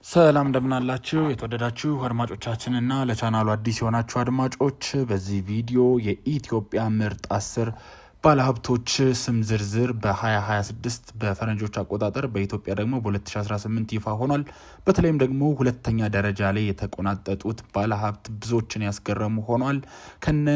ሰላም እንደምን አላችሁ የተወደዳችሁ አድማጮቻችንና ለቻናሉ አዲስ የሆናችሁ አድማጮች በዚህ ቪዲዮ የኢትዮጵያ ምርጥ 10 ባለሀብቶች ስም ዝርዝር በ2026 በፈረንጆች አቆጣጠር በኢትዮጵያ ደግሞ በ2018 ይፋ ሆኗል። በተለይም ደግሞ ሁለተኛ ደረጃ ላይ የተቆናጠጡት ባለሀብት ብዙዎችን ያስገረሙ ሆኗል። ከነ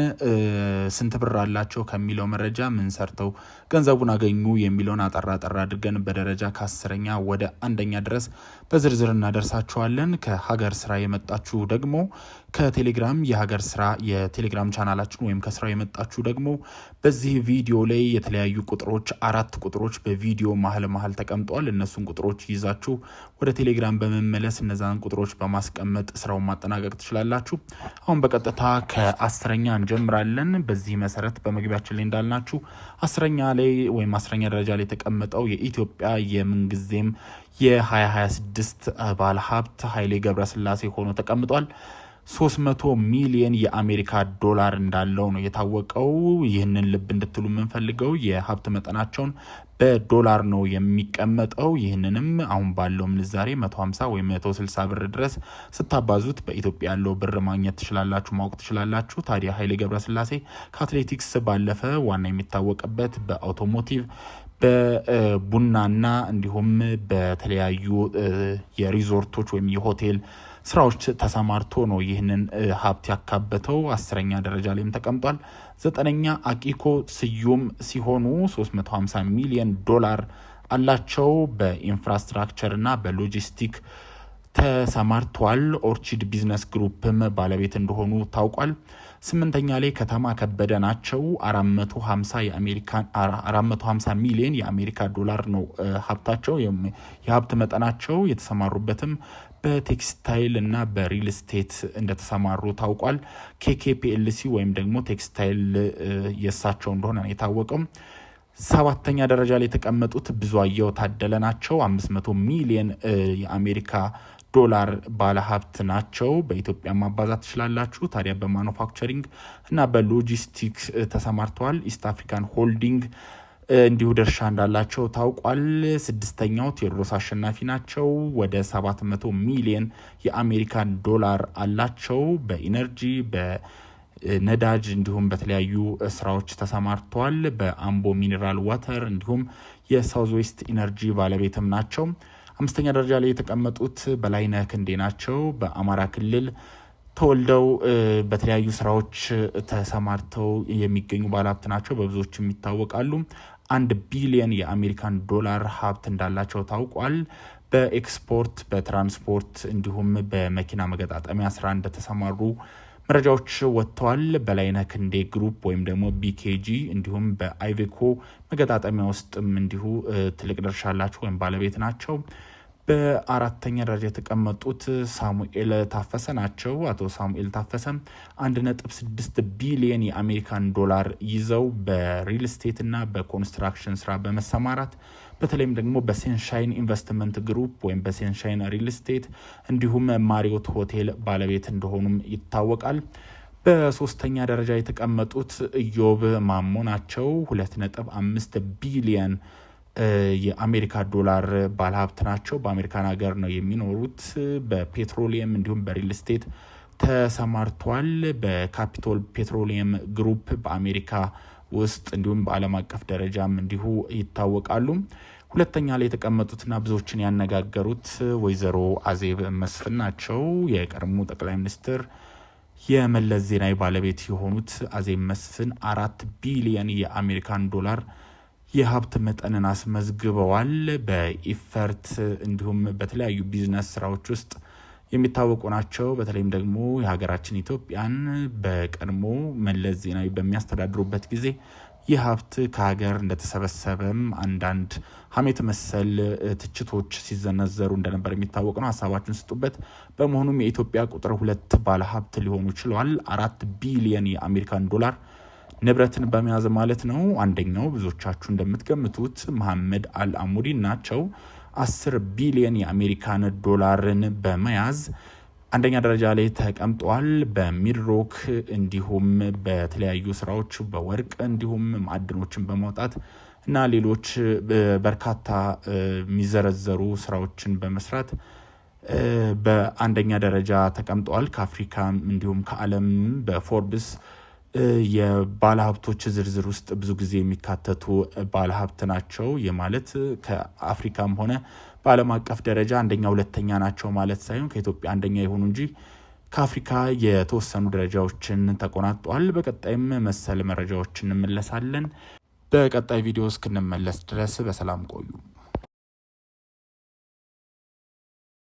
ስንት ብር አላቸው ከሚለው መረጃ ምን ሰርተው ገንዘቡን አገኙ የሚለውን አጠራ አድርገን በደረጃ ከ10ኛ ወደ 1ኛ ድረስ በዝርዝር እናደርሳችኋለን። ከሀገር ስራ የመጣችሁ ደግሞ ከቴሌግራም የሀገር ስራ የቴሌግራም ቻናላችን ወይም ከስራው የመጣችሁ ደግሞ በዚህ ቪዲዮ ላይ የተለያዩ ቁጥሮች 4 ቁጥሮች በቪዲዮ መሀል ተቀምጧል። እነሱን ቁጥሮች ይዛችሁ ወደ ቴሌግራም በመመለስ እነዛን ቁጥሮች በማስቀመጥ ስራውን ማጠናቀቅ ትችላላችሁ። አሁን በቀጥታ ከ10ኛ እንጀምራለን። በዚህ መሰረት በመግቢያችን ላይ እንዳልናችሁ 10ኛ ላይ ወይም 10ኛ ደረጃ ላይ የተቀመጠው የኢትዮጵያ የምንጊዜም የ2026 ባለሀብት ኃይሌ ገብረስላሴ ሆኖ ተቀምጧል። 300 ሚሊዮን የአሜሪካ ዶላር እንዳለው ነው የታወቀው። ይህንን ልብ እንድትሉ የምንፈልገው የሀብት መጠናቸውን በዶላር ነው የሚቀመጠው። ይህንንም አሁን ባለው ምንዛሬ 150 ወይም 160 ብር ድረስ ስታባዙት በኢትዮጵያ ያለው ብር ማግኘት ትችላላችሁ፣ ማወቅ ትችላላችሁ። ታዲያ ኃይሌ ገብረስላሴ ከአትሌቲክስ ባለፈ ዋና የሚታወቅበት በአውቶሞቲቭ በቡናና እንዲሁም በተለያዩ የሪዞርቶች ወይም የሆቴል ስራዎች ተሰማርቶ ነው ይህንን ሀብት ያካበተው። 10ኛ ደረጃ ላይም ተቀምጧል። 9ኛ አቂኮ ስዩም ሲሆኑ 350 ሚሊዮን ዶላር አላቸው። በኢንፍራስትራክቸር እና በሎጂስቲክ ተሰማርቷል። ኦርቺድ ቢዝነስ ግሩፕም ባለቤት እንደሆኑ ታውቋል። 8ኛ ላይ ከተማ ከበደ ናቸው። 450 ሚሊዮን የአሜሪካ ዶላር ነው ሀብታቸው። የሀብት መጠናቸው የተሰማሩበትም በቴክስታይል እና በሪል ስቴት እንደተሰማሩ ታውቋል። ኬኬፒኤልሲ ወይም ደግሞ ቴክስታይል የሳቸው እንደሆነ ነው የታወቀው። 7ኛ ደረጃ ላይ የተቀመጡት ብዙአየሁ ታደለ ናቸው። 500 ሚሊዮን የአሜሪካ ዶላር ባለሀብት ናቸው። በኢትዮጵያ ማባዛት ትችላላችሁ። ታዲያ በማኑፋክቸሪንግ እና በሎጂስቲክስ ተሰማርተዋል። ኢስት አፍሪካን ሆልዲንግ እንዲሁ ድርሻ እንዳላቸው ታውቋል። 6ኛው ቴዎድሮስ አሸናፊ ናቸው። ወደ 700 ሚሊዮን የአሜሪካን ዶላር አላቸው። በኢነርጂ በነዳጅ እንዲሁም በተለያዩ ስራዎች ተሰማርተዋል። በአምቦ ሚኔራል ዋተር እንዲሁም የሳውዝ ዌስት ኢነርጂ ባለቤትም ናቸው። 5ኛ ደረጃ ላይ የተቀመጡት በላይነህ ክንዴ ናቸው። በአማራ ክልል ተወልደው በተለያዩ ስራዎች ተሰማርተው የሚገኙ ባለሀብት ናቸው። በብዙዎችም ይታወቃሉ። 1 ቢሊዮን የአሜሪካን ዶላር ሀብት እንዳላቸው ታውቋል። በኤክስፖርት በትራንስፖርት እንዲሁም በመኪና መገጣጠሚያ ስራ እንደተሰማሩ መረጃዎች ወጥተዋል። በላይነህ ክንዴ ግሩፕ ወይም ደግሞ ቢኬጂ እንዲሁም በአይቬኮ መገጣጠሚያ ውስጥም እንዲሁ ትልቅ ድርሻ አላቸው ወይም ባለቤት ናቸው። በ4ኛ ደረጃ የተቀመጡት ሳሙኤል ታፈሰ ናቸው። አቶ ሳሙኤል ታፈሰ 1.6 ቢሊዮን የአሜሪካን ዶላር ይዘው በሪል ስቴት እና በኮንስትራክሽን ስራ በመሰማራት በተለይም ደግሞ በሴንሻይን ኢንቨስትመንት ግሩፕ ወይም በሴንሻይን ሪል ስቴት እንዲሁም ማሪዮት ሆቴል ባለቤት እንደሆኑም ይታወቃል። በ3ኛ ደረጃ የተቀመጡት ኢዮብ ማሞ ናቸው። 2.5 ቢሊዮን የአሜሪካ ዶላር ባለሀብት ናቸው። በአሜሪካን ሀገር ነው የሚኖሩት። በፔትሮሊየም እንዲሁም በሪል ስቴት ተሰማርቷል። በካፒቶል ፔትሮሊየም ግሩፕ በአሜሪካ ውስጥ እንዲሁም በዓለም አቀፍ ደረጃም እንዲሁ ይታወቃሉ። 2ኛ ላይ የተቀመጡትና ብዙዎችን ያነጋገሩት ወይዘሮ አዜብ መስፍን ናቸው። የቀድሞ ጠቅላይ ሚኒስትር የመለስ ዜናዊ ባለቤት የሆኑት አዜብ መስፍን 4 ቢሊዮን የአሜሪካን ዶላር የሀብት መጠንን አስመዝግበዋል። በኢፈርት እንዲሁም በተለያዩ ቢዝነስ ስራዎች ውስጥ የሚታወቁ ናቸው። በተለይም ደግሞ የሀገራችን ኢትዮጵያን በቀድሞ መለስ ዜናዊ በሚያስተዳድሩበት ጊዜ ይህ ሀብት ከሀገር እንደተሰበሰበም አንዳንድ ሀሜት መሰል ትችቶች ሲዘነዘሩ እንደነበር የሚታወቅ ነው። ሀሳባችሁን ስጡበት። በመሆኑም የኢትዮጵያ ቁጥር 2 ባለሀብት ሊሆኑ ችለዋል። 4 ቢሊዮን የአሜሪካን ዶላር ንብረትን በመያዝ ማለት ነው። አንደኛው ብዙዎቻችሁ እንደምትገምቱት መሐመድ አልአሙዲን ናቸው። 10 ቢሊዮን የአሜሪካን ዶላርን በመያዝ 1ኛ ደረጃ ላይ ተቀምጧል። በሚድሮክ እንዲሁም በተለያዩ ስራዎች በወርቅ እንዲሁም ማዕድኖችን በማውጣት እና ሌሎች በርካታ የሚዘረዘሩ ስራዎችን በመስራት በአንደኛ ደረጃ ተቀምጠዋል። ከአፍሪካ እንዲሁም ከዓለም በፎርብስ የባለሀብቶች ዝርዝር ውስጥ ብዙ ጊዜ የሚካተቱ ባለሀብት ናቸው። የማለት ከአፍሪካም ሆነ በዓለም አቀፍ ደረጃ አንደኛ ሁለተኛ ናቸው ማለት ሳይሆን ከኢትዮጵያ አንደኛ የሆኑ እንጂ ከአፍሪካ የተወሰኑ ደረጃዎችን ተቆናጧል። በቀጣይም መሰል መረጃዎችን እንመለሳለን። በቀጣይ ቪዲዮ እስክንመለስ ድረስ በሰላም ቆዩ።